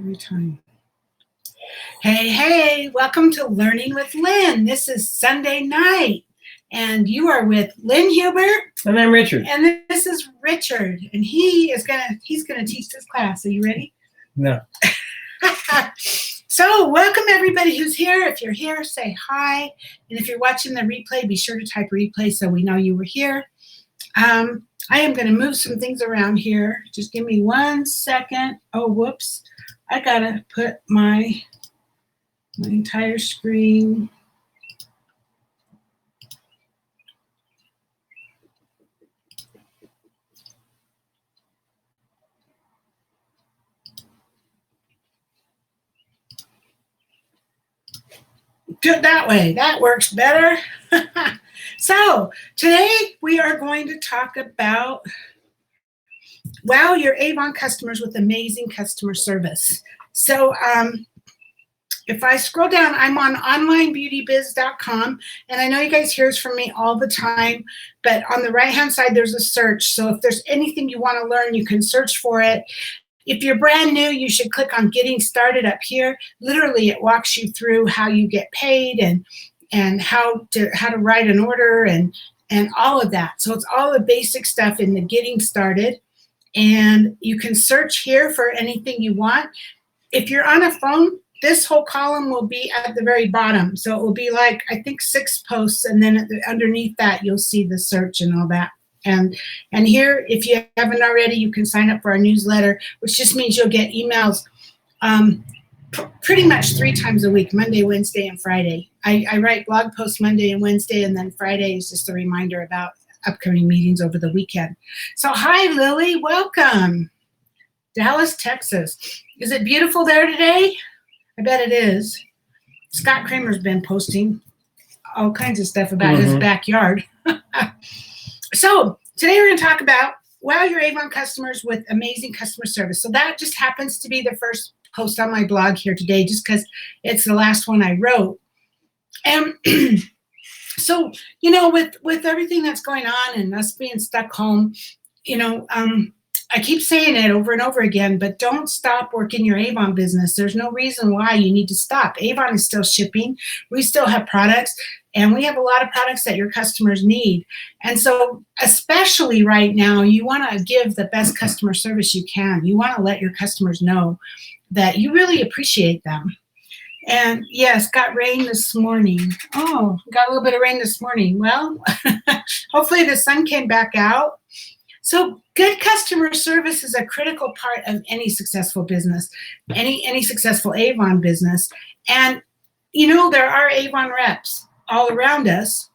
every time. Hey, welcome to Learning with Lynn. This is Sunday night, and you are with Lynn Hubert. And I'm Richard. And this is Richard, and he's gonna teach this class. Are you ready? No. So welcome everybody who's here. If you're here, say hi. And if you're watching the replay, be sure to type replay so we know you were here. I am going to move some things around here. Just give me 1 second. Oh, whoops. I got to put my entire screen. Do it that way. That works better. So today we are going to talk about wow your Avon customers with amazing customer service. So if I scroll down, I'm on onlinebeautybiz.com, and I know you guys hear from me all the time, but on the right hand side there's a search. So if there's anything you want to learn, you can search for it. If you're brand new, you should click on Getting Started up here. Literally, it walks you through how you get paid and how to write an order and all of that. So it's all the basic stuff in the Getting Started. And you can search here for anything you want. If you're on a phone, this whole column will be at the very bottom. So it will be like, I think 6 posts, and then underneath that, you'll see the search and all that. And here, if you haven't already, you can sign up for our newsletter, which just means you'll get emails pretty much 3 times a week, Monday, Wednesday, and Friday. I write blog posts Monday and Wednesday, and then Friday is just a reminder about upcoming meetings over the weekend. So hi, Lily. Welcome. Dallas, Texas. Is it beautiful there today? I bet it is. Scott Kramer's been posting all kinds of stuff about his backyard. So today we're going to talk about wow your Avon customers with amazing customer service. So that just happens to be the first post on my blog here today, just because it's the last one I wrote. And so, with everything that's going on and us being stuck home, I keep saying it over and over again, but don't stop working your Avon business. There's no reason why you need to stop. Avon is still shipping. We still have products, and we have a lot of products that your customers need. And so especially right now, you want to give the best customer service you can. You want to let your customers know that you really appreciate them. And yes, got rain this morning. Oh, got a little bit of rain this morning. Well, hopefully the sun came back out. So good customer service is a critical part of any successful business, any successful Avon business. And, there are Avon reps all around us.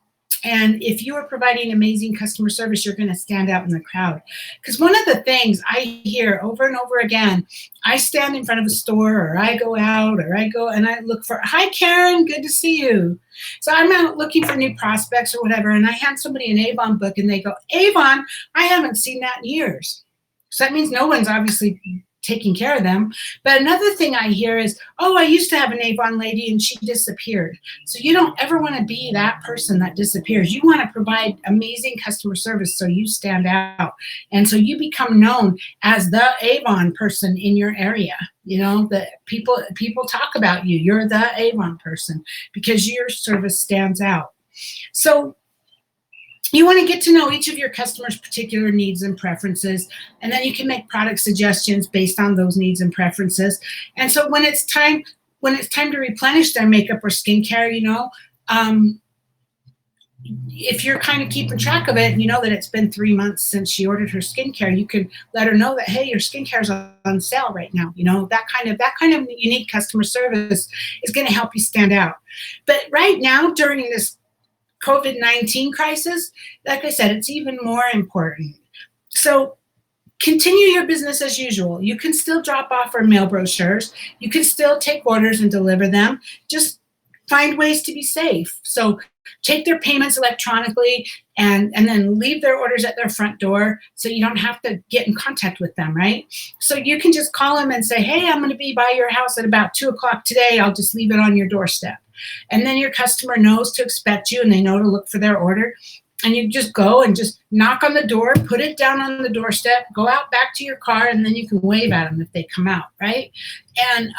And if you are providing amazing customer service, you're going to stand out in the crowd. Because one of the things I hear over and over again, I stand in front of a store, or I go out, or I go and I look for, hi, Karen, good to see you. So I'm out looking for new prospects or whatever, and I hand somebody an Avon book, and they go, Avon, I haven't seen that in years. So that means no one's obviously taking care of them. But another thing I hear is, oh, I used to have an Avon lady and she disappeared. So you don't ever want to be that person that disappears. You want to provide amazing customer service so you stand out. And so you become known as the Avon person in your area. That people talk about you. You're the Avon person because your service stands out. So you want to get to know each of your customers' particular needs and preferences, and then you can make product suggestions based on those needs and preferences. And so when it's time to replenish their makeup or skincare, if you're kind of keeping track of it, and you know that it's been 3 months since she ordered her skincare, you can let her know that, hey, your skincare is on sale right now. That kind of unique customer service is going to help you stand out. But right now, during this COVID-19 crisis, like I said, it's even more important. So continue your business as usual. You can still drop off or mail brochures. You can still take orders and deliver them. Just find ways to be safe. So take their payments electronically and then leave their orders at their front door so you don't have to get in contact with them, right? So you can just call them and say, hey, I'm going to be by your house at about 2 o'clock today. I'll just leave it on your doorstep. And then your customer knows to expect you, and they know to look for their order. and you just go and just knock on the door, put it down on the doorstep, go out back to your car, and then you can wave at them if they come out, right? And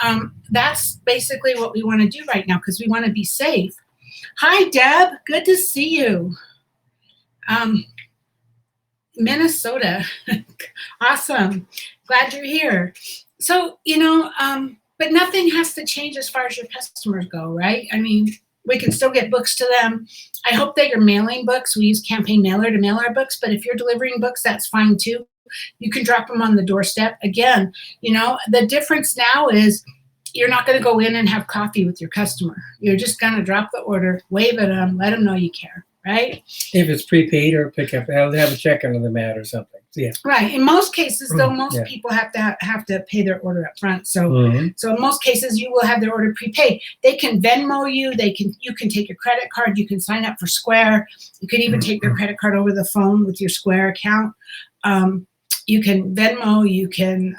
that's basically what we want to do right now because we want to be safe. Hi, Deb. Good to see you. Minnesota. Awesome. Glad you're here. So, but nothing has to change as far as your customers go, right? I mean, we can still get books to them. I hope that you're mailing books. We use campaign mailer to mail our books, but if you're delivering books, that's fine too. You can drop them on the doorstep. Again, the difference now is you're not going to go in and have coffee with your customer. You're just going to drop the order, wave at them, let them know you care, right? If it's prepaid or pickup, they'll have a check under the mat or something. Yeah. Right. In most cases, though, most people have to pay their order up front. So, so in most cases, you will have their order prepaid. They can Venmo you. You can take your credit card. You can sign up for Square. You can even take their credit card over the phone with your Square account. You can Venmo. You can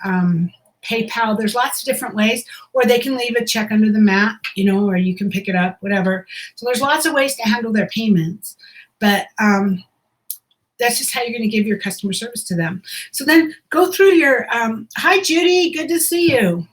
PayPal. There's lots of different ways, or they can leave a check under the mat, or you can pick it up, whatever. So there's lots of ways to handle their payments, but that's just how you're going to give your customer service to them. So then go through your, hi, Judy, good to see you.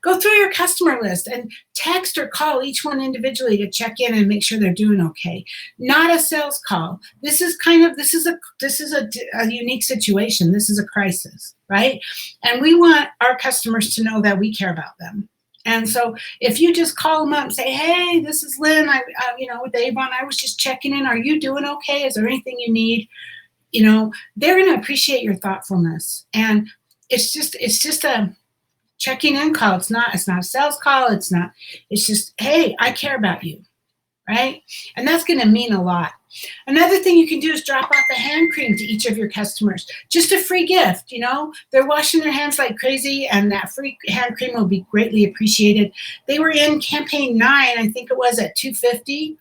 Go through your customer list and text or call each one individually to check in and make sure they're doing okay. Not a sales call. This is a unique situation. This is a crisis, right? And we want our customers to know that we care about them. And so if you just call them up and say, hey, this is Lynn, with Avon, I was just checking in. Are you doing okay? Is there anything you need? They're going to appreciate your thoughtfulness. And it's just a checking in call. It's not a sales call. It's just, hey, I care about you, right? And that's going to mean a lot. Another thing you can do is drop off a hand cream to each of your customers. Just a free gift, They're washing their hands like crazy, and that free hand cream will be greatly appreciated. They were in campaign 9, I think it was, at $2.50.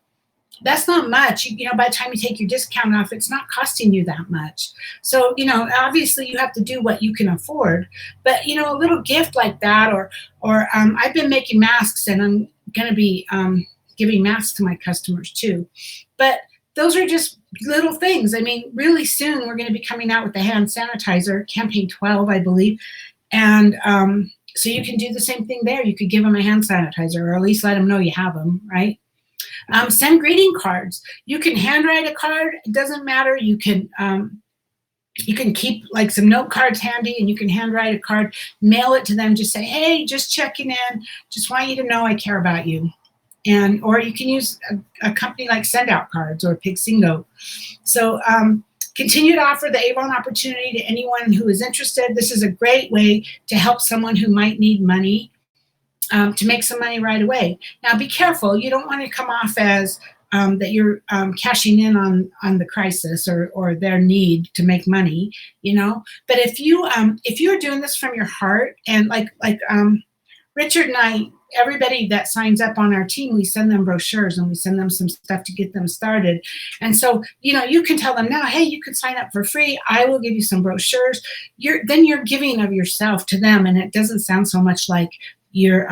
That's not much. By the time you take your discount off, it's not costing you that much. So, obviously you have to do what you can afford, but, a little gift like that, or I've been making masks, and I'm going to be giving masks to my customers too. But those are just little things. I mean, really soon we're going to be coming out with the hand sanitizer, campaign 12, I believe. And so you can do the same thing there. You could give them a hand sanitizer, or at least let them know you have them, right? Send greeting cards. You can handwrite a card. It doesn't matter. You can keep like some note cards handy, and you can handwrite a card, mail it to them. Just say, hey, just checking in. Just want you to know I care about you. Or you can use a company like Send Out Cards or Pigsingo. So continue to offer the Avon opportunity to anyone who is interested. This is a great way to help someone who might need money. To make some money right away. Now, be careful. You don't want to come off as that you're cashing in on the crisis or their need to make money, But if you're doing this from your heart, and like Richard and I, everybody that signs up on our team, we send them brochures and we send them some stuff to get them started. And so, you can tell them now, hey, you can sign up for free. I will give you some brochures. Then you're giving of yourself to them, and it doesn't sound so much like you're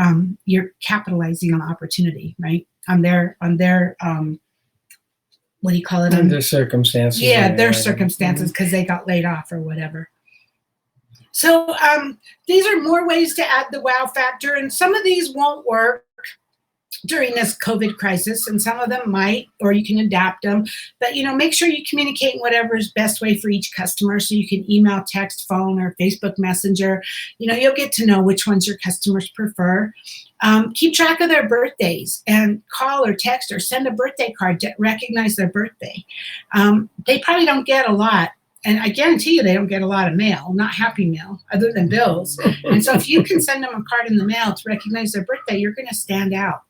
capitalizing on the opportunity, right? On their what do you call it? Their circumstances. Yeah, their circumstances, because they got laid off or whatever. So these are more ways to add the wow factor, and some of these won't work during this COVID crisis, and some of them might, or you can adapt them. But, make sure you communicate in whatever is best way for each customer. So you can email, text, phone, or Facebook Messenger. You'll get to know which ones your customers prefer. Keep track of their birthdays and call or text or send a birthday card to recognize their birthday. They probably don't get a lot. And I guarantee you they don't get a lot of mail, not happy mail, other than bills. And so if you can send them a card in the mail to recognize their birthday, you're going to stand out.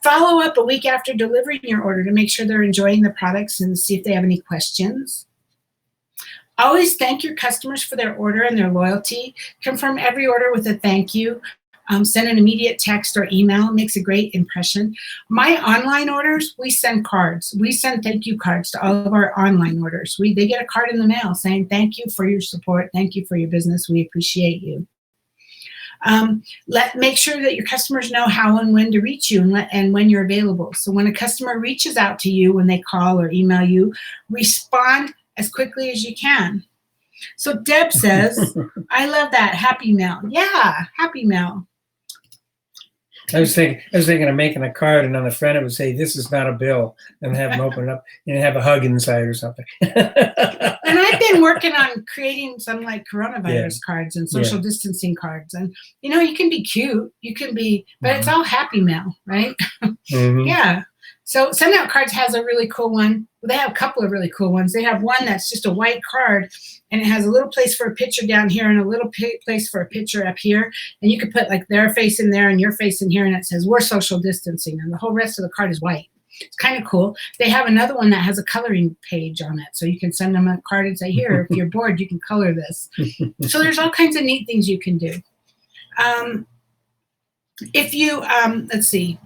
Follow up a week after delivering your order to make sure they're enjoying the products and see if they have any questions. Always thank your customers for their order and their loyalty. Confirm every order with a thank you. Send an immediate text or email. It makes a great impression. My online orders, we send cards. We send thank you cards to all of our online orders. They get a card in the mail saying thank you for your support. Thank you for your business. We appreciate you. Make sure that your customers know how and when to reach you and when you're available. So when a customer reaches out to you, when they call or email you, respond as quickly as you can. So Deb says, I love that. Happy mail. Yeah, happy mail. I was thinking of making a card, and on the front it would say, "This is not a bill," and have them open it up and have a hug inside or something. And I've been working on creating some like coronavirus cards and social distancing cards, and you can be cute, but it's all happy mail, right? Yeah. So Send Out Cards has a really cool one. They have a couple of really cool ones. They have one that's just a white card, and it has a little place for a picture down here and a little place for a picture up here. And you can put like their face in there and your face in here, and it says, "We're social distancing." And the whole rest of the card is white. It's kind of cool. They have another one that has a coloring page on it. So you can send them a card and say, "Here, if you're bored, you can color this." So there's all kinds of neat things you can do. If you, let's see.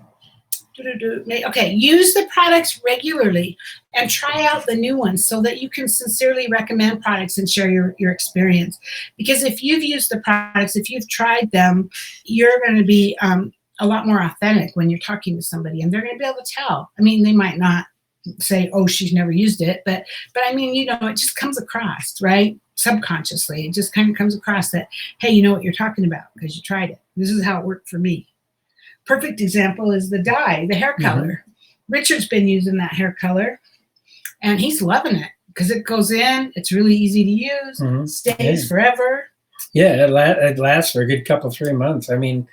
Okay, use the products regularly and try out the new ones so that you can sincerely recommend products and share your experience. Because if you've used the products, if you've tried them, you're going to be a lot more authentic when you're talking to somebody, and they're going to be able to tell. I mean, they might not say, "Oh, she's never used it," but I mean, it just comes across, right? Subconsciously, it just kind of comes across that, hey, you know what you're talking about because you tried it. This is how it worked for me. Perfect example is the dye, the hair color. Richard's been using that hair color, and he's loving it because it goes in. It's really easy to use. Stays forever. Yeah, it lasts for a good couple, 3 months. I mean,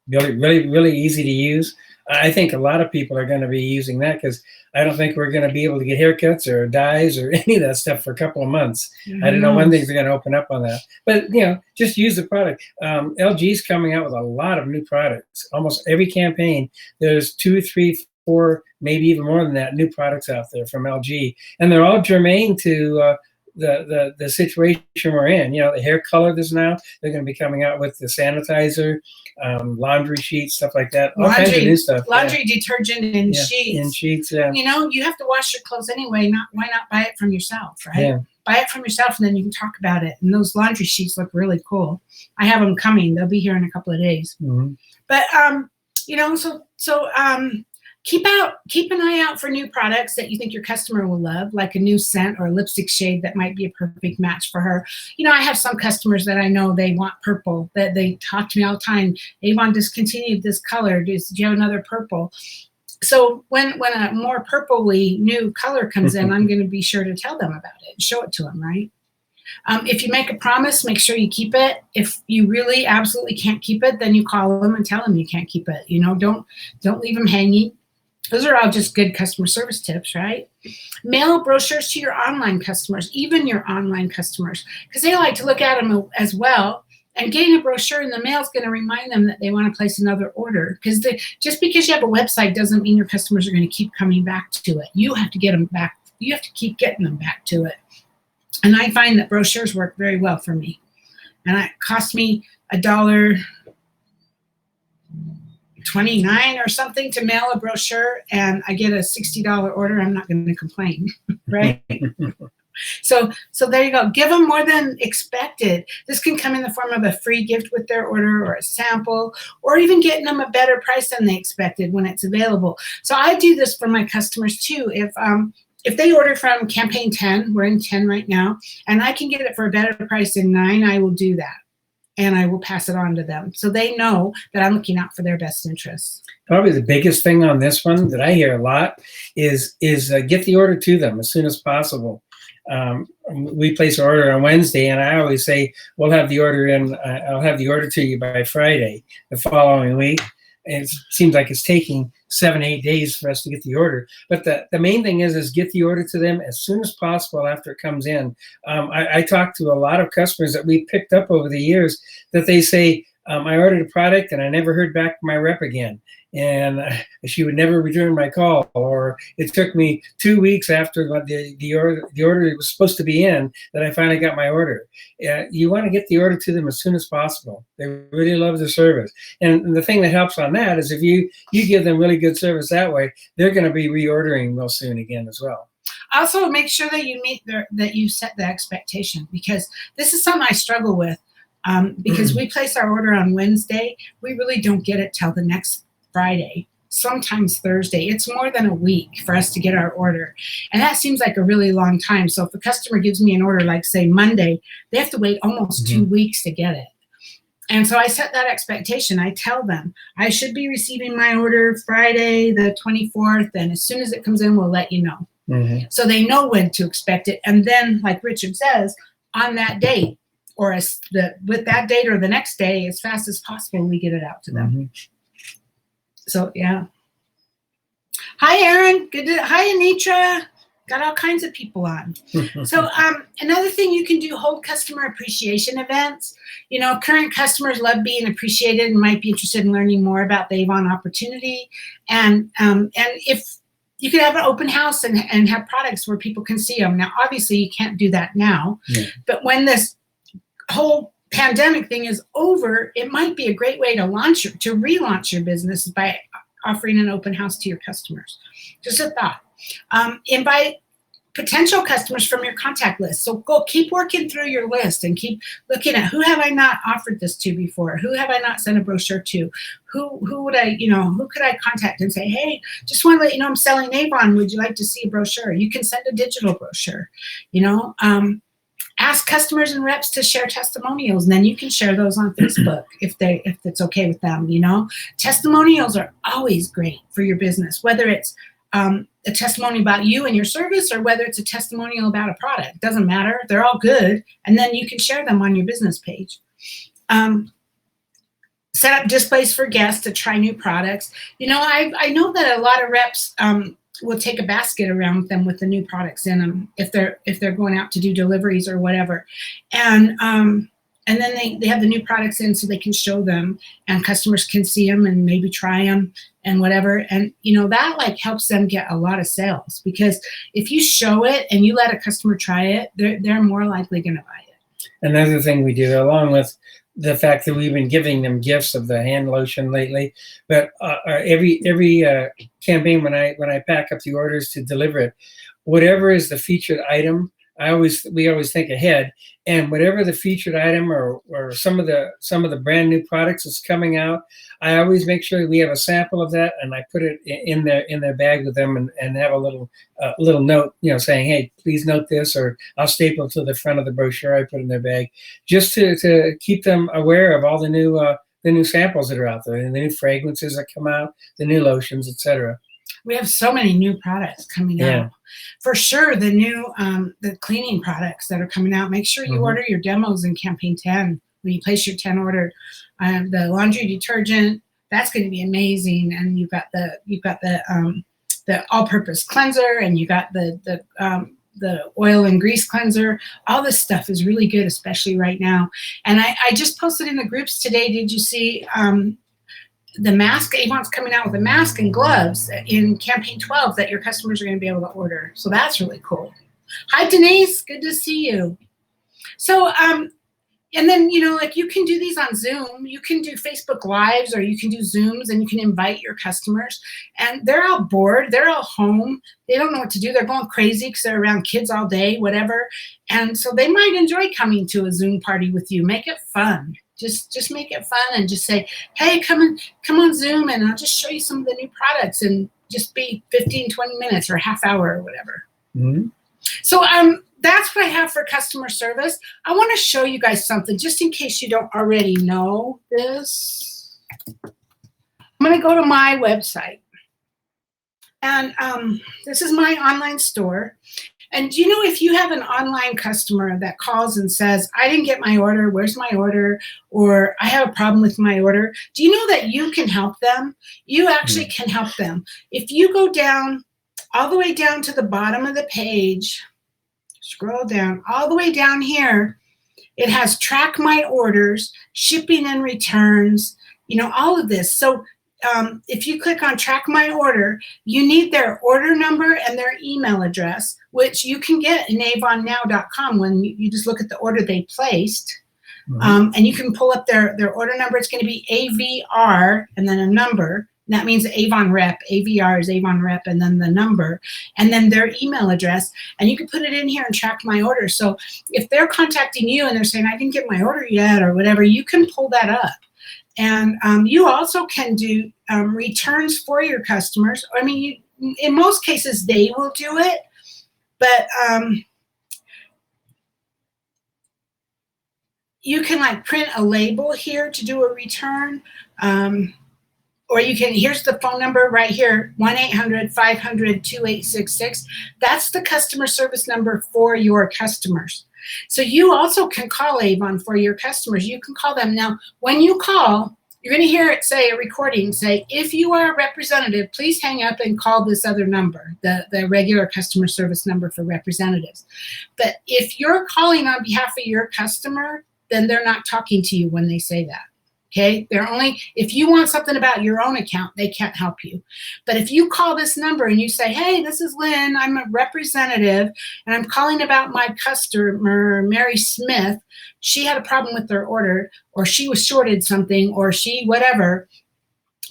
really easy to use. I think a lot of people are going to be using that because I don't think we're going to be able to get haircuts or dyes or any of that stuff for a couple of months. I don't know when things are going to open up on that. But, just use the product. LG's coming out with a lot of new products. Almost every campaign, there's 2, 3, 4, maybe even more than that, new products out there from LG. And they're all germane to the situation we're in. The hair color is now. They're going to be coming out with the sanitizer, laundry sheets, stuff like that. All kinds of new stuff. Laundry detergent in sheets. In sheets, yeah. You have to wash your clothes anyway. Why not buy it from yourself, right? Yeah. Buy it from yourself, and then you can talk about it. And those laundry sheets look really cool. I have them coming. They'll be here in a couple of days. But keep an eye out for new products that you think your customer will love, like a new scent or a lipstick shade that might be a perfect match for her. I have some customers that I know they want purple, that they talk to me all the time. Avon discontinued this color. Do you have another purple? So when a more purpley new color comes in, I'm going to be sure to tell them about it and show it to them, right? If you make a promise, make sure you keep it. If you really absolutely can't keep it, then you call them and tell them you can't keep it. Don't leave them hanging. Those are all just good customer service tips, right? Mail brochures to your online customers, even your online customers, because they like to look at them as well. And getting a brochure in the mail is going to remind them that they want to place another order. Because just because you have a website doesn't mean your customers are going to keep coming back to it. You have to get them back. You have to keep getting them back to it. And I find that brochures work very well for me. And it cost me $1.29 or something to mail a brochure, and I get a $60 order. I'm not going to complain, right? So there you go. Give them more than expected. This can come in the form of a free gift with their order, or a sample, or even getting them a better price than they expected when it's available. So I do this for my customers too. If they order from campaign 10, we're in 10 right now, and I can get it for a better price in 9, I will do that. And I will pass it on to them, so they know that I'm looking out for their best interests. Probably the biggest thing on this one that I hear a lot is get the order to them as soon as possible. We place an order on Wednesday, and I always say we'll have the order in. I'll have the order to you by Friday the following week. And it seems like it's taking 7-8 days for us to get the order. But the main thing is get the order to them as soon as possible after it comes in. I talked to a lot of customers that we picked up over the years that they say, I ordered a product and I never heard back from my rep again. And she would never return my call, or it took me 2 weeks after the order was supposed to be in that I finally got my order. You want to get the order to them as soon as possible. They really love the service. And the thing that helps on that is if you give them really good service that way, they're going to be reordering real soon again as well. Also, make sure that you set the expectation, because this is something I struggle with. Because we place our order on Wednesday, we really don't get it till the next Friday, sometimes Thursday. It's more than a week for us to get our order. And that seems like a really long time. So if a customer gives me an order, like say Monday, they have to wait almost 2 weeks to get it. And so I set that expectation. I tell them I should be receiving my order Friday, the 24th. And as soon as it comes in, we'll let you know. So they know when to expect it. And then, like Richard says, on that date, or with that date or the next day, as fast as possible, we get it out to them. So, yeah. Hi, Aaron. Hi, Anitra. Got all kinds of people on. So another thing you can do, hold customer appreciation events. You know, current customers love being appreciated and might be interested in learning more about the Avon opportunity. And if you could have an open house and have products where people can see them. Now, obviously, you can't do that now. But when this whole pandemic thing is over, it might be a great way to relaunch your business by offering an open house to your customers. Just a thought. Invite potential customers from your contact list. So go keep working through your list and keep looking at who have I not offered this to before? Who have I not sent a brochure to? Who would I, who could I contact and say, hey, just want to let you know I'm selling Avon. Would you like to see a brochure? You can send a digital brochure, ask customers and reps to share testimonials, and then you can share those on Facebook if it's okay with them. Testimonials are always great for your business, whether it's a testimony about you and your service, or whether it's a testimonial about a product. Doesn't matter. They're all good. And then you can share them on your business page. Set up displays for guests to try new products. I know that a lot of reps will take a basket around with them with the new products in them if they're going out to do deliveries or whatever. And then they have the new products in so they can show them and customers can see them and maybe try them and whatever. And, that helps them get a lot of sales, because if you show it and you let a customer try it, they're more likely going to buy it. Another thing we do, along with the fact that we've been giving them gifts of the hand lotion lately, but every campaign when I pack up the orders to deliver it, whatever is the featured item, we always think ahead, and whatever the featured item or some of the brand new products that's coming out, I always make sure we have a sample of that, and I put it in their bag with them, and have a little note, saying, hey, please note this, or I'll staple to the front of the brochure I put in their bag, just to keep them aware of all the new samples that are out there, and the new fragrances that come out, the new lotions, etc. We have so many new products coming out. For sure, the new the cleaning products that are coming out. Make sure you order your demos in campaign 10 when you place your 10 order. The laundry detergent, that's going to be amazing. And you've got the all-purpose cleanser, and you got the oil and grease cleanser. All this stuff is really good, especially right now. And I just posted in the groups today. Did you see? The mask, Avon's coming out with a mask and gloves in campaign 12 that your customers are going to be able to order. So that's really cool. Hi, Denise. Good to see you. So, and then, you can do these on Zoom. You can do Facebook Lives, or you can do Zooms, and you can invite your customers. And they're all bored. They're all home. They don't know what to do. They're going crazy because they're around kids all day, whatever. And so they might enjoy coming to a Zoom party with you. Make it fun. Just make it fun, and just say, hey, come on Zoom, and I'll just show you some of the new products, and just be 15, 20 minutes or half hour or whatever. So that's what I have for customer service. I want to show you guys something, just in case you don't already know this. I'm going to go to my website. And this is my online store. And if you have an online customer that calls and says, I didn't get my order, where's my order? Or I have a problem with my order. Do you know that you can help them? You actually can help them. If you go down, all the way down to the bottom of the page, scroll down, all the way down here, it has track my orders, shipping and returns, all of this. So if you click on track my order, you need their order number and their email address, which you can get in avonnow.com when you just look at the order they placed. And you can pull up their order number. It's going to be AVR and then a number, That means Avon Rep. AVR is Avon Rep, and then the number, and then their email address. And you can put it in here and track my order. So if they're contacting you and they're saying, I didn't get my order yet or whatever, you can pull that up. And you also can do returns for your customers. I mean, in most cases, they will do it, but you can like print a label here to do a return. Or you can, here's the phone number right here, 1-800-500-2866. That's the customer service number for your customers. So you also can call Avon for your customers. You can call them. Now, when you call, you're going to hear it say, a recording say, if you are a representative, please hang up and call this other number, the regular customer service number for representatives. But if you're calling on behalf of your customer, then they're not talking to you when they say that. Okay, they're only, if you want something about your own account, they can't help you. But if you call this number and you say, hey, this is Lynn, I'm a representative, and I'm calling about my customer, Mary Smith. She had a problem with their order, or she was shorted something, or she whatever,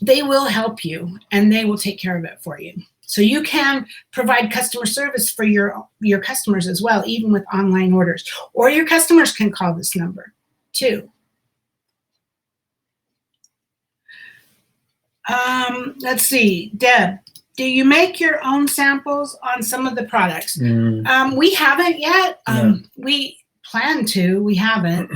they will help you and they will take care of it for you. So you can provide customer service for your customers as well, even with online orders. Or your customers can call this number too. Let's see, Deb, do you make your own samples on some of the products? We haven't yet. We plan to, we haven't.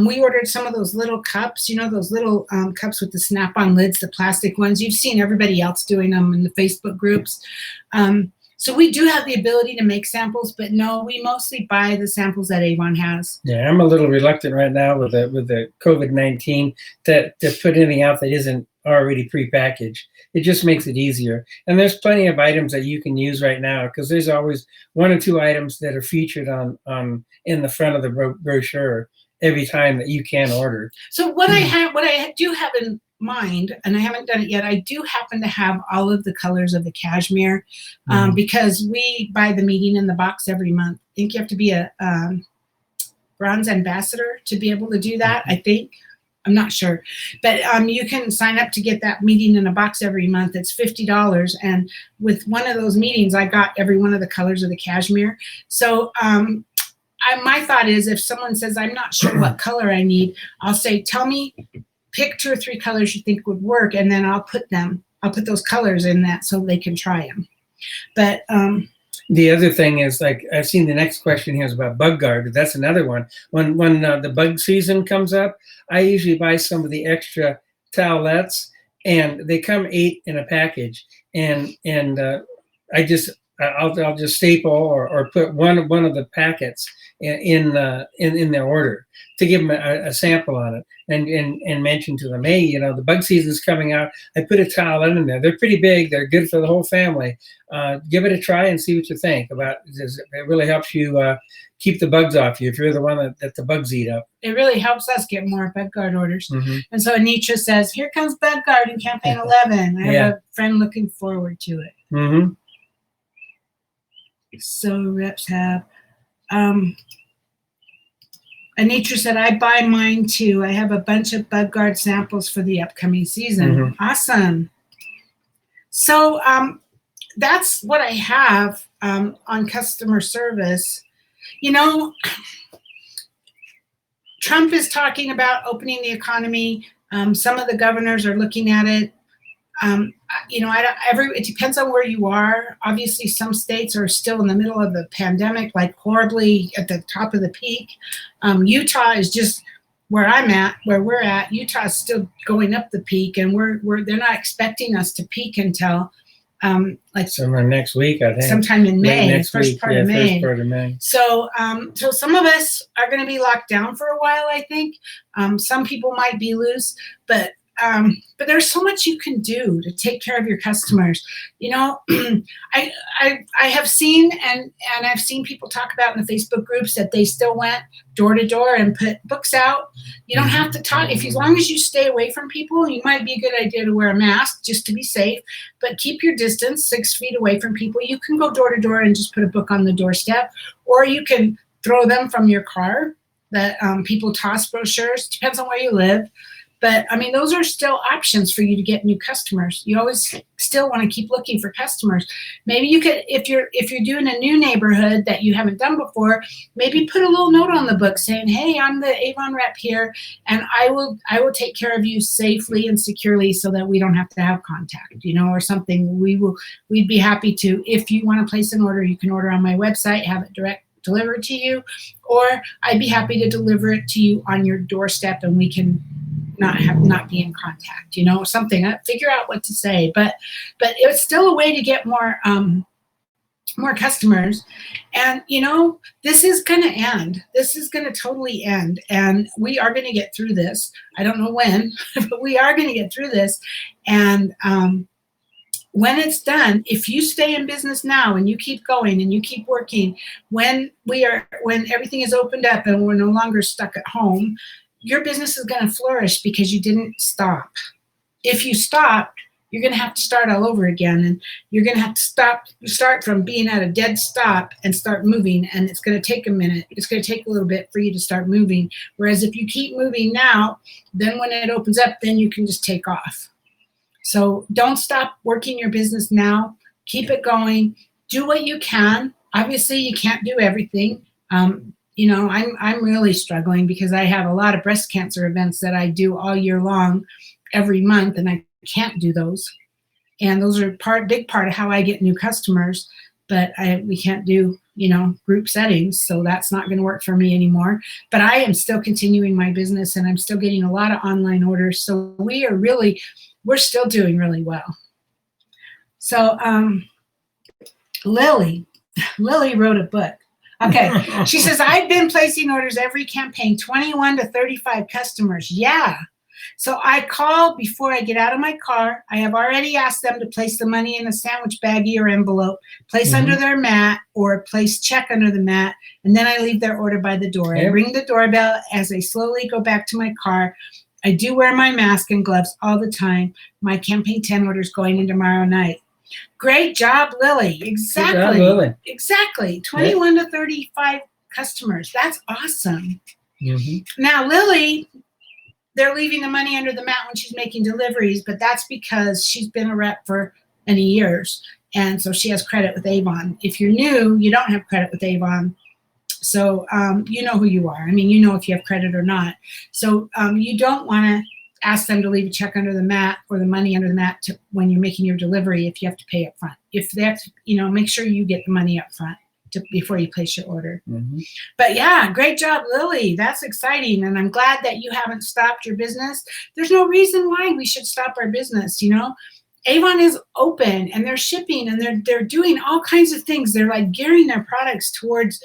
We ordered some of those little cups, you know, those little cups with the snap-on lids, the plastic ones. You've seen everybody else doing them in the Facebook groups. So we do have the ability to make samples, but no, we mostly buy the samples that Avon has. Yeah, I'm a little reluctant right now with the COVID-19 to put anything out that isn't already prepackaged. It just makes it easier. And there's plenty of items that you can use right now, because there's always 1 or 2 items that are featured on in the front of the brochure every time that you can order. So what I do have in mind, and I haven't done it yet, I do happen to have all of the colors of the cashmere, because we buy the meeting in the box every month. I think you have to be a bronze ambassador to be able to do that, I think. I'm not sure, but you can sign up to get that meeting in a box every month. It's $50, and with one of those meetings, I got every one of the colors of the cashmere. So my thought is, if someone says, I'm not sure what color I need, I'll say, tell me, pick 2 or 3 colors you think would work, and then I'll put those colors in that so they can try them. But the other thing is, like, I've seen the next question here is about bug guard, but that's another one. When the bug season comes up, I usually buy some of the extra towelettes, and they come 8 in a package, and I'll just staple or put one of the packets in their order to give them a sample on it, and mention to them, hey, you know, the bug season's coming out. I put a towelette in there. They're pretty big. They're good for the whole family. Give it a try and see what you think about it. It really helps you keep the bugs off you if you're the one that the bugs eat up. It really helps us get more bug guard orders. And so Anitra says, here comes bug guard in campaign 11. I have a friend looking forward to it. So reps have, Anitra said, I buy mine too. I have a bunch of bug guard samples for the upcoming season. Awesome. So that's what I have on customer service. You know, Trump is talking about opening the economy. Some of the governors are looking at it. You know, it depends on where you are. Obviously, some states are still in the middle of the pandemic, like horribly at the top of the peak. Utah is just where we're at. Utah is still going up the peak, and they're not expecting us to peak until like sometime next week, I think. Sometime in May, first part of May. First part of May. So, so some of us are going to be locked down for a while, I think. Some people might be loose, but there's so much you can do to take care of your customers. You know, I have seen, and I've seen people talk about in the Facebook groups that they still went door to door and put books out. You don't have to talk. As long as you stay away from people, you might be a good idea to wear a mask just to be safe, but keep your distance 6 feet away from people. You can go door to door and just put a book on the doorstep, or you can throw them from your car. That people toss brochures. Depends on where you live. But I mean, those are still options for you to get new customers. You always still want to keep looking for customers. Maybe you could, if you're doing a new neighborhood that you haven't done before, maybe put a little note on the book saying, hey, I'm the Avon rep here, and I will take care of you safely and securely so that we don't have to have contact, or something. We'd be happy to. If you want to place an order, you can order on my website, have it direct delivered to you, or I'd be happy to deliver it to you on your doorstep, and we can not be in contact, something. Figure out what to say, but it's still a way to get more customers. And this is going to end. This is going to totally end, and we are going to get through this. I don't know when, but we are going to get through this. And when it's done, if you stay in business now and you keep going and you keep working, when everything is opened up and we're no longer stuck at home, your business is going to flourish because you didn't stop. If you stopped, you're going to have to start all over again, and you're going to have to start from being at a dead stop and start moving, and it's going to take a minute. It's going to take a little bit for you to start moving. Whereas if you keep moving now, then when it opens up, then you can just take off. So don't stop working your business now. Keep it going. Do what you can. Obviously, you can't do everything. I'm really struggling because I have a lot of breast cancer events that I do all year long, every month, and I can't do those. And those are big part of how I get new customers. But we can't do group settings, so that's not going to work for me anymore. But I am still continuing my business, and I'm still getting a lot of online orders. So we're still doing really well. So Lily wrote a book. Okay, she says, I've been placing orders every campaign, 21 to 35 customers. Yeah. So I call before I get out of my car. I have already asked them to place the money in a sandwich baggie or envelope, place under their mat, or place check under the mat, and then I leave their order by the door. I ring the doorbell as I slowly go back to my car. I do wear my mask and gloves all the time. My campaign 10 orders going in tomorrow night. Great job, Lily. Exactly. Good job, Lily. Exactly. 21 to 35 customers. That's awesome. Mm-hmm. Now, Lily, they're leaving the money under the mat when she's making deliveries, but that's because she's been a rep for many years. And so she has credit with Avon. If you're new, you don't have credit with Avon. So you know who you are. I mean, you know if you have credit or not. So you don't want to ask them to leave a check under the mat or the money under the mat when you're making your delivery if you have to pay up front. If they have to, make sure you get the money up front before you place your order. Mm-hmm. But yeah, great job, Lily. That's exciting. And I'm glad that you haven't stopped your business. There's no reason why we should stop our business, Avon is open, and they're shipping, and they're doing all kinds of things. They're like gearing their products towards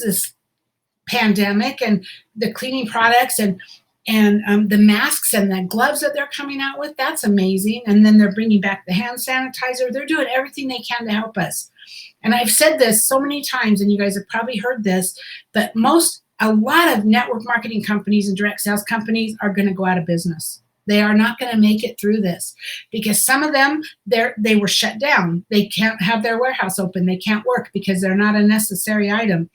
this pandemic, and the cleaning products and the masks and the gloves that they're coming out with. That's amazing. And then they're bringing back the hand sanitizer. They're doing everything they can to help us. And I've said this so many times, and you guys have probably heard this, but a lot of network marketing companies and direct sales companies are going to go out of business. They are not going to make it through this because some of them, they were shut down. They can't have their warehouse open. They can't work because they're not a necessary item.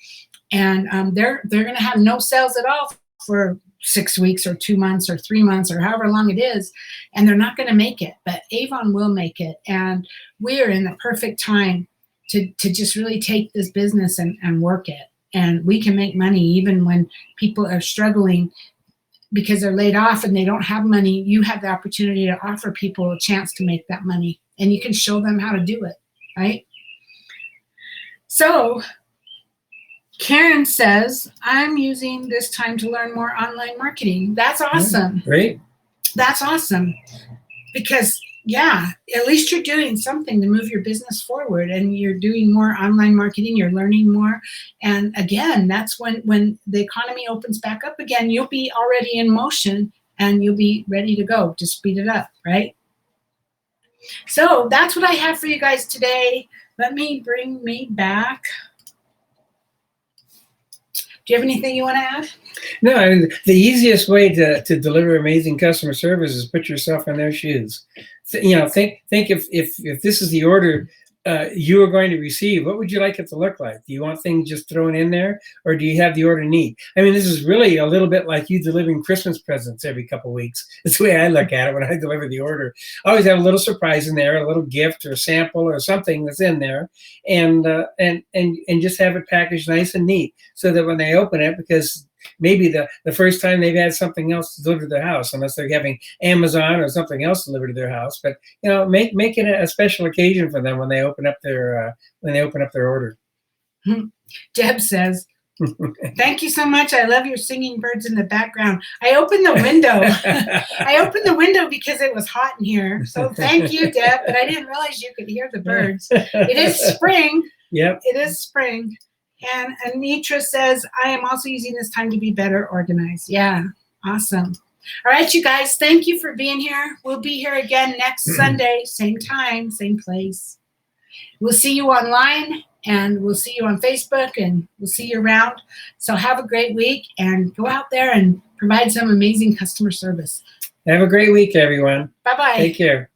And they're going to have no sales at all for 6 weeks or 2 months or 3 months or however long it is. And they're not going to make it. But Avon will make it. And we are in the perfect time to just really take this business and work it. And we can make money even when people are struggling because they're laid off and they don't have money. You have the opportunity to offer people a chance to make that money, and you can show them how to do it, right? So Karen says, I'm using this time to learn more online marketing. That's awesome. Great. That's awesome. Because yeah, at least you're doing something to move your business forward, and you're doing more online marketing, you're learning more. And again, that's when the economy opens back up again, you'll be already in motion and you'll be ready to go to speed it up, right? So that's what I have for you guys today. Let me bring me back. Do you have anything you want to add? No, the easiest way to deliver amazing customer service is put yourself in their shoes. Think if this is the order you are going to receive, what would you like it to look like? Do you want things just thrown in there, or do you have the order neat? I mean, this is really a little bit like you delivering Christmas presents every couple of weeks. That's the way I look at it when I deliver the order. I always have a little surprise in there, a little gift or sample or something that's in there, and just have it packaged nice and neat, so that when they open it, because maybe the first time they've had something else delivered to their house, unless they're having Amazon or something else delivered to their house. But make it a special occasion for them when they open up their order. Deb says, "Thank you so much. I love your singing birds in the background." I opened the window. I opened the window because it was hot in here. So thank you, Deb. But I didn't realize you could hear the birds. It is spring. Yep. It is spring. And Anitra says, "I am also using this time to be better organized." Yeah, awesome. All right, you guys, thank you for being here. We'll be here again next Sunday, same time, same place. We'll see you online, and we'll see you on Facebook, and we'll see you around. So have a great week, and go out there and provide some amazing customer service. Have a great week, everyone. Bye-bye. Take care.